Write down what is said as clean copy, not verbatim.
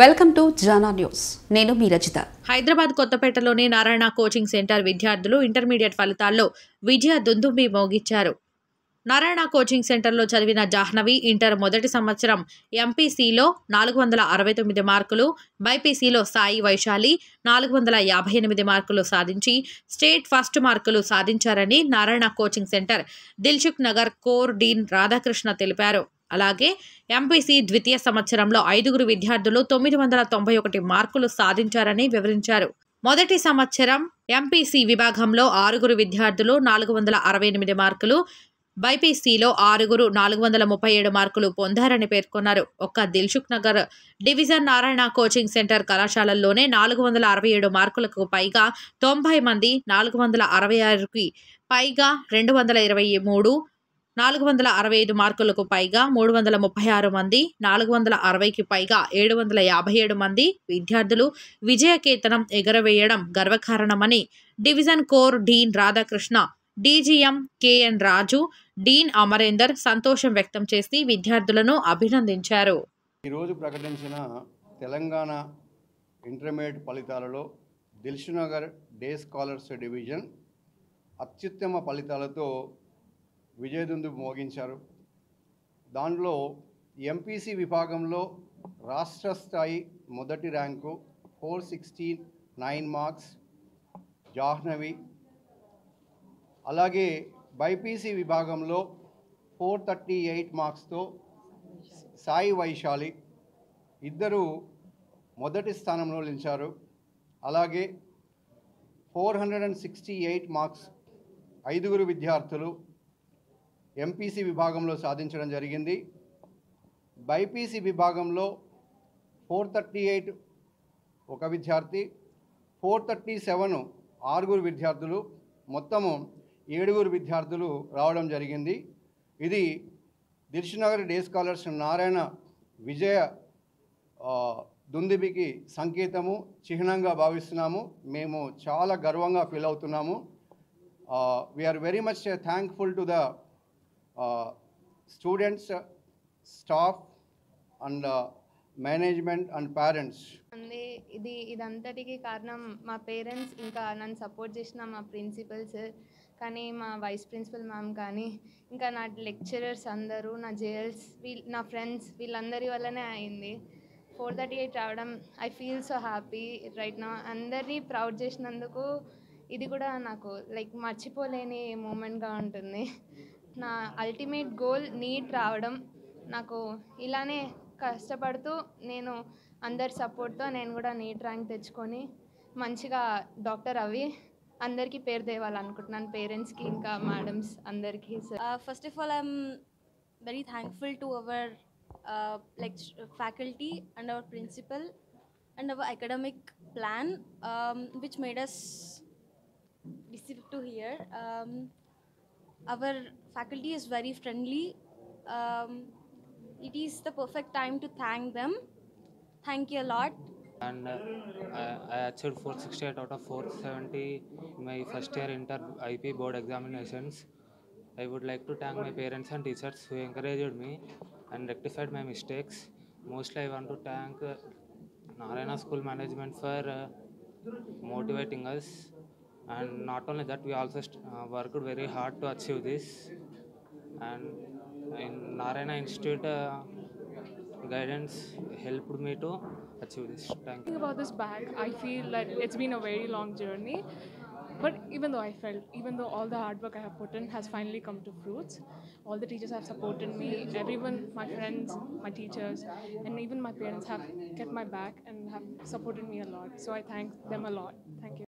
Welcome to Jana news. నేను మీ Rajitha. Hyderabad కొత్తపేటలోని Narayana coaching centre విద్యార్థులు intermediate ఫలితాల్లో విజయ దుందుబి మోగించారు. నారాయణ కోచింగ్ సెంటర్లో చదివిన జాహ్నవి ఇంటర్ మొదటి సంవత్సరం ఎంపీసీలో 469 మార్కులు, బైపీసీలో సాయి వైశాలి 458 మార్కులు సాధించి స్టేట్ ఫస్ట్ మార్కులు సాధించారని Narayana coaching centre Dilsukh Nagar core dean Radhakrishna తెలిపారు. అలాగే ఎంపీసీ ద్వితీయ సంవత్సరంలో 5 విద్యార్థులు 991 మార్కులు సాధించారని వివరించారు. మొదటి సంవత్సరం ఎంపీసీ విభాగంలో 6 విద్యార్థులు 468 మార్కులు, బైపీసీలో 6 437 మార్కులు పొందారని పేర్కొన్నారు. ఒక్క Dilsukh Nagar division Narayana coaching centre కళాశాలల్లోనే 467 మార్కులకు పైగా 90 మంది, 466కి పైగా 223, 465 మార్కులకు పైగా 336 మంది, 460కి పైగా 757 మంది విద్యార్థులు విజయకేతనం ఎగరవేయడం గర్వకారణమని division core dean Radhakrishna, DGM KN Raju, dean Amarender సంతోషం వ్యక్తం చేసి విద్యార్థులను అభినందించారు. ఈరోజు ప్రకటించిన తెలంగాణ ఇంటర్మీడియట్ ఫలితాలలో Dilsukh Nagar day scholars division అత్యుత్తమ ఫలితాలతో విజయదుందుబి మోగించారు. దానిలో ఎంపీసీ విభాగంలో రాష్ట్ర స్థాయి మొదటి ర్యాంకు 469 మార్క్స్ జాహ్నవి, అలాగే బైపీసీ విభాగంలో 438 మార్క్స్తో సాయి వైశాలి ఇద్దరు మొదటి స్థానంలో నిలిచారు. అలాగే 468 మార్క్స్ 5 విద్యార్థులు ఎంపీసీ విభాగంలో సాధించడం జరిగింది. బైపీసీ విభాగంలో 438 ఒక విద్యార్థి, 437 6 విద్యార్థులు, మొత్తము 7 విద్యార్థులు రావడం జరిగింది. ఇది దిల్సుఖ్ నగర్ డే స్కాలర్స్ నారాయణ విజయ దుందుబికి సంకేతము, చిహ్నంగా భావిస్తున్నాము. మేము చాలా గర్వంగా ఫీల్ అవుతున్నాము. We are very much thankful to the students, staff and management and parents. ఇదంతటికి కారణం మా పేరెంట్స్, ఇంకా నన్ను సపోర్ట్ చేసిన మా ప్రిన్సిపల్స్, కానీ మా వైస్ ప్రిన్సిపల్ మ్యామ్, కానీ ఇంకా నా లెక్చరర్స్ అందరూ, నా జేఎల్స్, నా ఫ్రెండ్స్, వీళ్ళందరి వల్లనే అయింది 438 రావడం. I feel so happy right now. అందరినీ ప్రౌడ్ చేసినందుకు ఇది కూడా నాకు మర్చిపోలేని మూమెంట్గా ఉంటుంది. నా అల్టిమేట్ గోల్ నీట్ రావడం. నాకు ఇలానే కష్టపడుతూ నేను అందరి సపోర్ట్తో నేను కూడా నీట్ ర్యాంక్ తెచ్చుకొని మంచిగా డాక్టర్ అవి అందరికీ పేరు తేవాలనుకుంటున్నాను, పేరెంట్స్కి ఇంకా మేడమ్స్ అందరికీ. First of all, I'm very thankful to our faculty and our principal and our academic plan, which made us receive to here. Our faculty is very friendly. It is the perfect time to thank them. Thank you a lot. And I achieved 468 out of 470 in my first year inter IP board examinations. I would like to thank my parents and teachers who encouraged me and rectified my mistakes. Mostly I want to thank Narayana School management for motivating us, and not only that, we also worked very hard to achieve this. And in Narayana Institute guidance helped me to achieve this. Thank you. Thinking about this back, I feel that it's been a very long journey, but even though all the hard work I have put in has finally come to fruits, all the teachers have supported me, everyone, my friends, my teachers, and even my parents have kept my back and have supported me a lot, so I thank them a lot. Thank you.